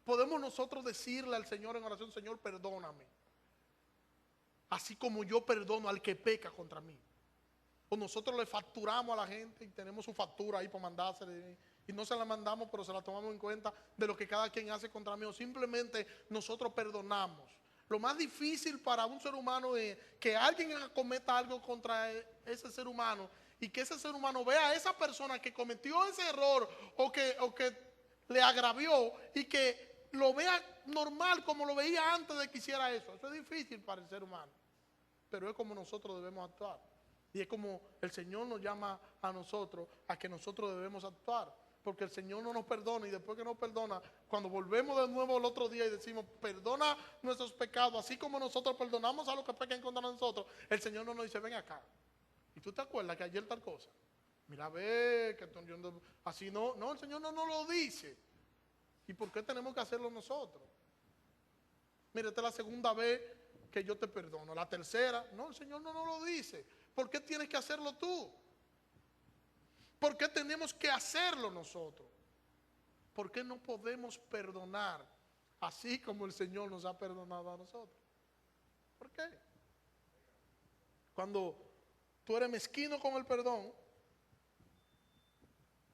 ¿Podemos nosotros decirle al Señor en oración, Señor, perdóname? Así como yo perdono al que peca contra mí. O nosotros le facturamos a la gente y tenemos su factura ahí para mandársela y no se la mandamos, pero se la tomamos en cuenta de lo que cada quien hace contra mí. O simplemente nosotros perdonamos. Lo más difícil para un ser humano es que alguien cometa algo contra ese ser humano y que ese ser humano vea a esa persona que cometió ese error o que le agravió y que lo vea normal como lo veía antes de que hiciera eso. Eso es difícil para el ser humano, pero es como nosotros debemos actuar. Y es como el Señor nos llama a nosotros a que nosotros debemos actuar. Porque el Señor no nos perdona y después que nos perdona, cuando volvemos de nuevo el otro día y decimos, perdona nuestros pecados, así como nosotros perdonamos a los que pecan contra nosotros, el Señor no nos dice, ven acá. ¿Y tú te acuerdas que ayer tal cosa? Mira, ve, que así no, el Señor no nos lo dice. ¿Y por qué tenemos que hacerlo nosotros? Mira, esta es la segunda vez que yo te perdono. La tercera, no, el Señor no nos lo dice. ¿Por qué tienes que hacerlo tú? ¿Por qué tenemos que hacerlo nosotros? ¿Por qué no podemos perdonar así como el Señor nos ha perdonado a nosotros? ¿Por qué? Cuando tú eres mezquino con el perdón,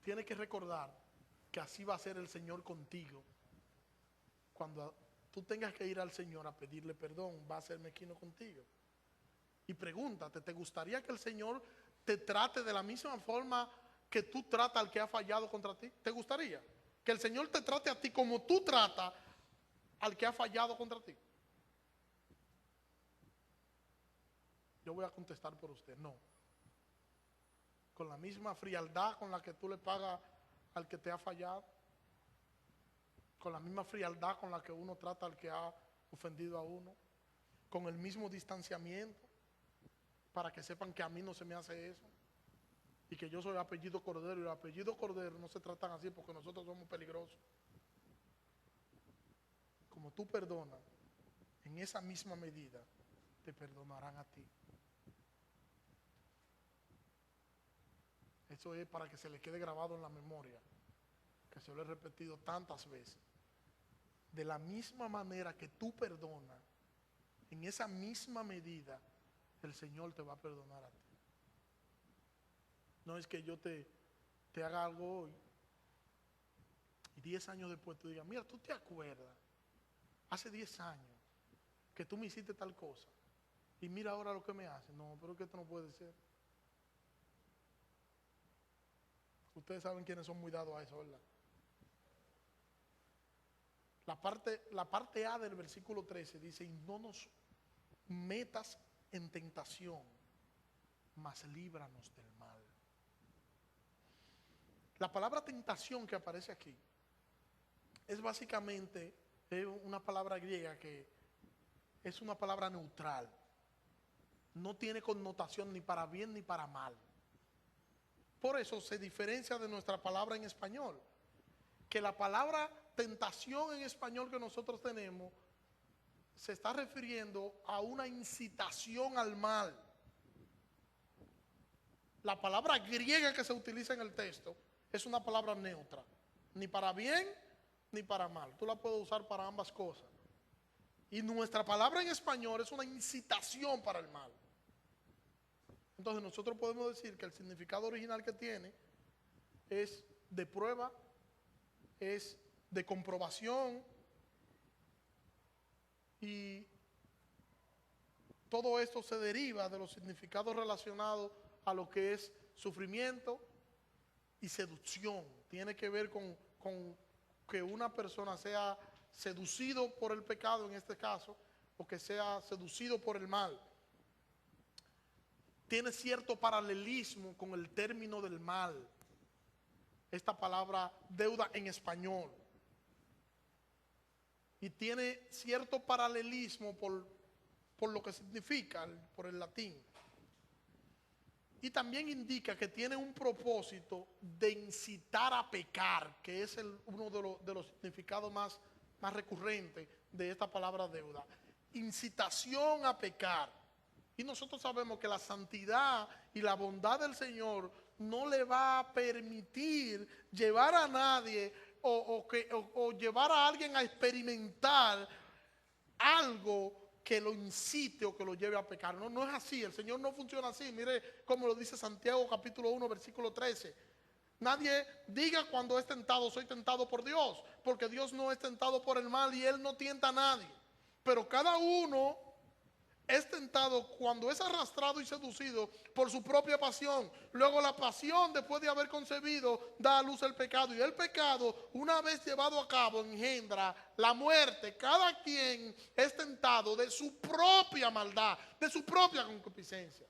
tienes que recordar que así va a ser el Señor contigo. Cuando tú tengas que ir al Señor a pedirle perdón, va a ser mezquino contigo. Y pregúntate, ¿te gustaría que el Señor te trate de la misma forma que tú tratas al que ha fallado contra ti? ¿Te gustaría que el Señor te trate a ti como tú tratas al que ha fallado contra ti? Yo voy a contestar por usted, no. Con la misma frialdad con la que tú le pagas al que te ha fallado, con la misma frialdad con la que uno trata al que ha ofendido a uno, con el mismo distanciamiento, para que sepan que a mí no se me hace eso y que yo soy apellido Cordero, y el apellido Cordero no se tratan así porque nosotros somos peligrosos. Como tú perdonas, en esa misma medida te perdonarán a ti. Eso es para que se le quede grabado en la memoria, que se lo he repetido tantas veces. De la misma manera que tú perdonas, en esa misma medida el Señor te va a perdonar a ti. No es que yo te haga algo hoy y 10 años después tú digas, mira, tú te acuerdas, hace 10 años que tú me hiciste tal cosa y mira ahora lo que me hace. No, pero que esto no puede ser. Ustedes saben quiénes son muy dados a eso, ¿verdad? La parte A del versículo 13 dice, y no nos metas en tentación, mas líbranos del mal. La palabra tentación que aparece aquí es básicamente una palabra griega que es una palabra neutral. No tiene connotación ni para bien ni para mal. Por eso se diferencia de nuestra palabra en español. Que la palabra tentación en español que nosotros tenemos se está refiriendo a una incitación al mal. La palabra griega que se utiliza en el texto es una palabra neutra, ni para bien ni para mal. Tú la puedes usar para ambas cosas. Y nuestra palabra en español es una incitación para el mal. Entonces nosotros podemos decir que el significado original que tiene es de prueba, es de comprobación, y todo esto se deriva de los significados relacionados a lo que es sufrimiento y seducción. Tiene que ver con que una persona sea seducido por el pecado en este caso, o que sea seducido por el mal. Tiene cierto paralelismo con el término del mal, esta palabra deuda en español. Y tiene cierto paralelismo por lo que significa, por el latín. Y también indica que tiene un propósito de incitar a pecar, que es uno de los significados más recurrentes de esta palabra deuda. Incitación a pecar. Y nosotros sabemos que la santidad y la bondad del Señor no le va a permitir llevar a nadie o llevar a alguien a experimentar algo que lo incite o que lo lleve a pecar. No, no es así. El Señor no funciona así. Mire cómo lo dice Santiago capítulo 1 versículo 13. Nadie diga cuando es tentado, soy tentado por Dios, porque Dios no es tentado por el mal y Él no tienta a nadie. Pero cada uno es tentado cuando es arrastrado y seducido por su propia pasión. Luego la pasión, después de haber concebido, da a luz el pecado. Y el pecado, una vez llevado a cabo, engendra la muerte. Cada quien es tentado de su propia maldad, de su propia concupiscencia.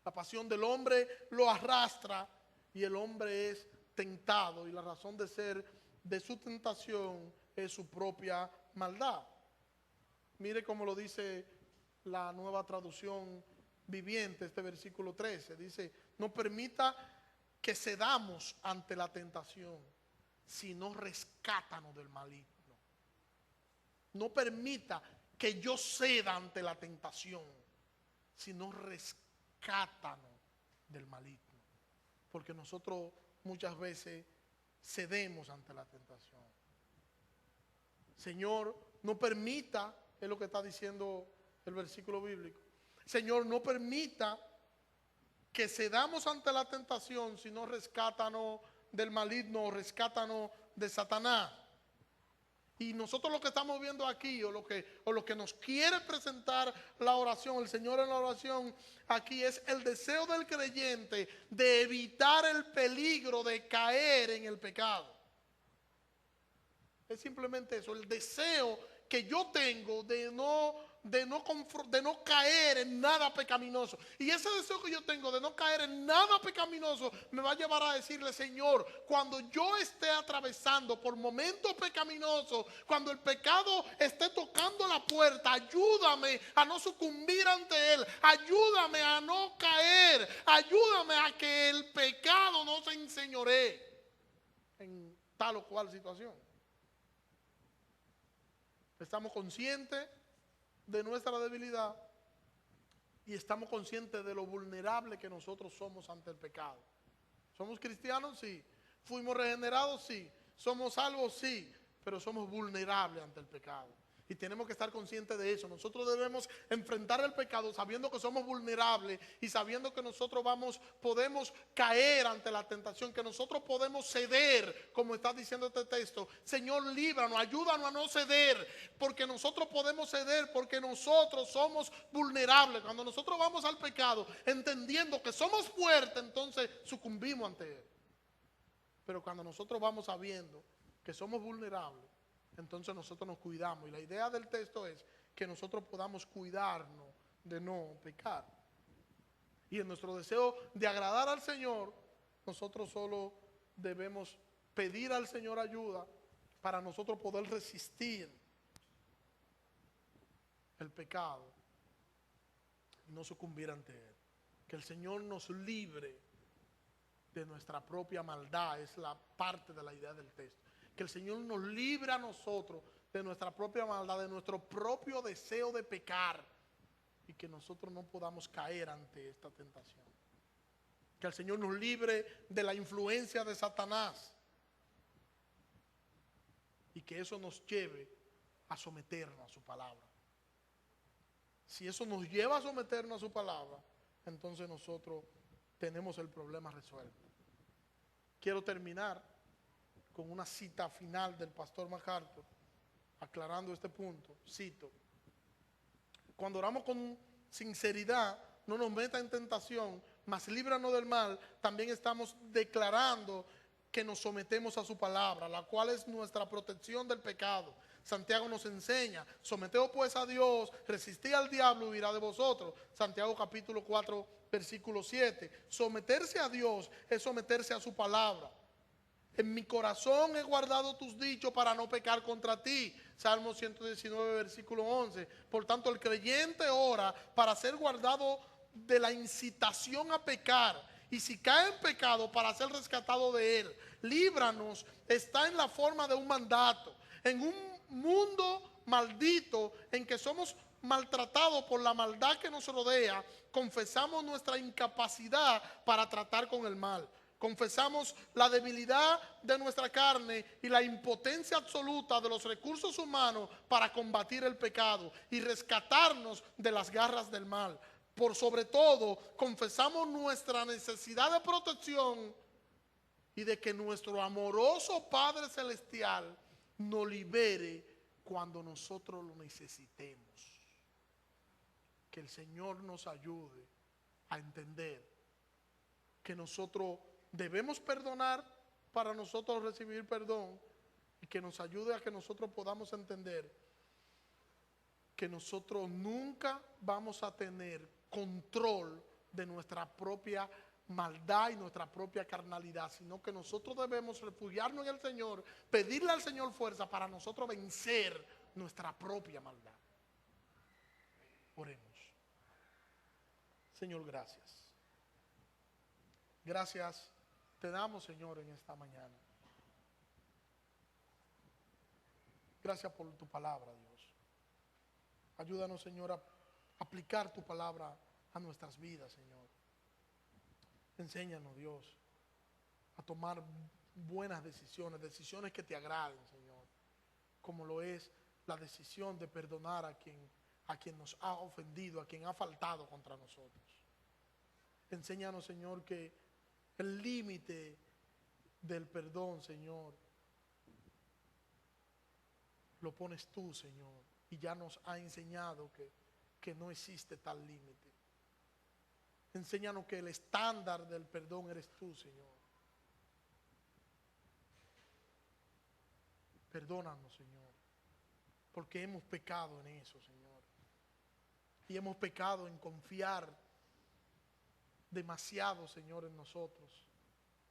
La pasión del hombre lo arrastra y el hombre es tentado. Y la razón de ser de su tentación es su propia maldad. Mire cómo lo dice la Nueva Traducción Viviente, este versículo 13. Dice, no permita que cedamos ante la tentación, sino rescátanos del maligno. No permita que yo ceda ante la tentación, sino rescátanos del maligno. Porque nosotros muchas veces cedemos ante la tentación. Señor, no permita, es lo que está diciendo el versículo bíblico. Señor, no permita que cedamos ante la tentación, sino rescátanos del maligno, rescátanos de Satanás. Y nosotros lo que estamos viendo aquí, o lo que nos quiere presentar la oración, el Señor en la oración aquí, es el deseo del creyente de evitar el peligro de caer en el pecado. Es simplemente eso, el deseo que yo tengo de no caer en nada pecaminoso. Y ese deseo que yo tengo de no caer en nada pecaminoso me va a llevar a decirle, Señor, cuando yo esté atravesando por momentos pecaminosos, cuando el pecado esté tocando la puerta, ayúdame a no sucumbir ante él, ayúdame a no caer, ayúdame a que el pecado no se enseñoree en tal o cual situación. Estamos conscientes de nuestra debilidad y estamos conscientes de lo vulnerable que nosotros somos ante el pecado. ¿Somos cristianos? Sí. ¿Fuimos regenerados? Sí. ¿Somos salvos? Sí. Pero somos vulnerables ante el pecado. Y tenemos que estar conscientes de eso. Nosotros debemos enfrentar el pecado sabiendo que somos vulnerables y sabiendo que nosotros podemos caer ante la tentación, que nosotros podemos ceder, como está diciendo este texto. Señor, líbranos, ayúdanos a no ceder, porque nosotros podemos ceder, porque nosotros somos vulnerables. Cuando nosotros vamos al pecado, entendiendo que somos fuertes, entonces sucumbimos ante él. Pero cuando nosotros vamos sabiendo que somos vulnerables, entonces nosotros nos cuidamos. Y la idea del texto es que nosotros podamos cuidarnos de no pecar. Y en nuestro deseo de agradar al Señor, nosotros solo debemos pedir al Señor ayuda para nosotros poder resistir el pecado y no sucumbir ante él. Que el Señor nos libre de nuestra propia maldad, es la parte de la idea del texto. Que el Señor nos libre a nosotros de de nuestra propia maldad, de nuestro propio deseo de pecar, y que nosotros no podamos caer ante esta tentación. Que el Señor nos libre de la influencia de Satanás y que eso nos lleve a someternos a su palabra. Si eso nos lleva a someternos a su palabra, entonces nosotros tenemos el problema resuelto. Quiero terminar con una cita final del pastor MacArthur, aclarando este punto. Cito: cuando oramos con sinceridad, no nos meta en tentación, mas líbranos del mal, también estamos declarando que nos sometemos a su palabra, la cual es nuestra protección del pecado. Santiago nos enseña: someteos pues a Dios, resistid al diablo y huirá de vosotros. Santiago capítulo 4, versículo 7. Someterse a Dios es someterse a su palabra. En mi corazón he guardado tus dichos para no pecar contra ti. Salmo 119, versículo 11. Por tanto, el creyente ora para ser guardado de la incitación a pecar. Y si cae en pecado, para ser rescatado de él. Líbranos está en la forma de un mandato. En un mundo maldito en que somos maltratados por la maldad que nos rodea, confesamos nuestra incapacidad para tratar con el mal. Confesamos la debilidad de nuestra carne y la impotencia absoluta de los recursos humanos para combatir el pecado y rescatarnos de las garras del mal. Por sobre todo, confesamos nuestra necesidad de protección y de que nuestro amoroso Padre Celestial nos libere cuando nosotros lo necesitemos. Que el Señor nos ayude a entender que nosotros debemos perdonar para nosotros recibir perdón, y que nos ayude a que nosotros podamos entender que nosotros nunca vamos a tener control de nuestra propia maldad y nuestra propia carnalidad, sino que nosotros debemos refugiarnos en el Señor, pedirle al Señor fuerza para nosotros vencer nuestra propia maldad. Oremos. Señor, gracias. Gracias te damos, Señor, en esta mañana. Gracias por tu palabra, Dios. Ayúdanos, Señor, a aplicar tu palabra a nuestras vidas, Señor. Enséñanos, Dios, a tomar buenas decisiones, decisiones que te agraden, Señor, como lo es la decisión de perdonar a quien nos ha ofendido, a quien ha faltado contra nosotros. Enséñanos, Señor, que el límite del perdón, Señor, lo pones tú, Señor, y ya nos ha enseñado que no existe tal límite. Enséñanos que el estándar del perdón eres tú, Señor. Perdónanos, Señor, porque hemos pecado en eso, Señor. Y hemos pecado en confiar demasiado, Señor, en nosotros.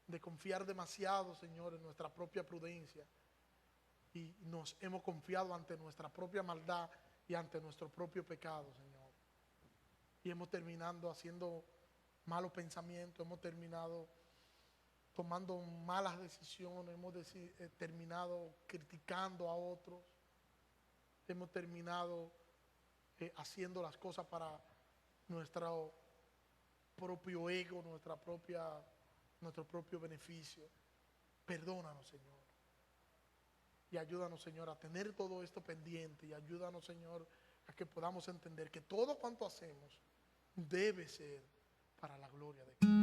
De confiar demasiado, Señor, en nuestra propia prudencia. Y nos hemos confiado ante nuestra propia maldad y ante nuestro propio pecado, Señor. Y hemos terminado haciendo malos pensamientos, hemos terminado tomando malas decisiones, hemos terminado criticando a otros, hemos terminado haciendo las cosas para nuestro propio ego, nuestro propio beneficio. Perdónanos, Señor. Y ayúdanos, Señor, a tener todo esto pendiente. Y ayúdanos, Señor, a que podamos entender que todo cuanto hacemos debe ser para la gloria de Cristo.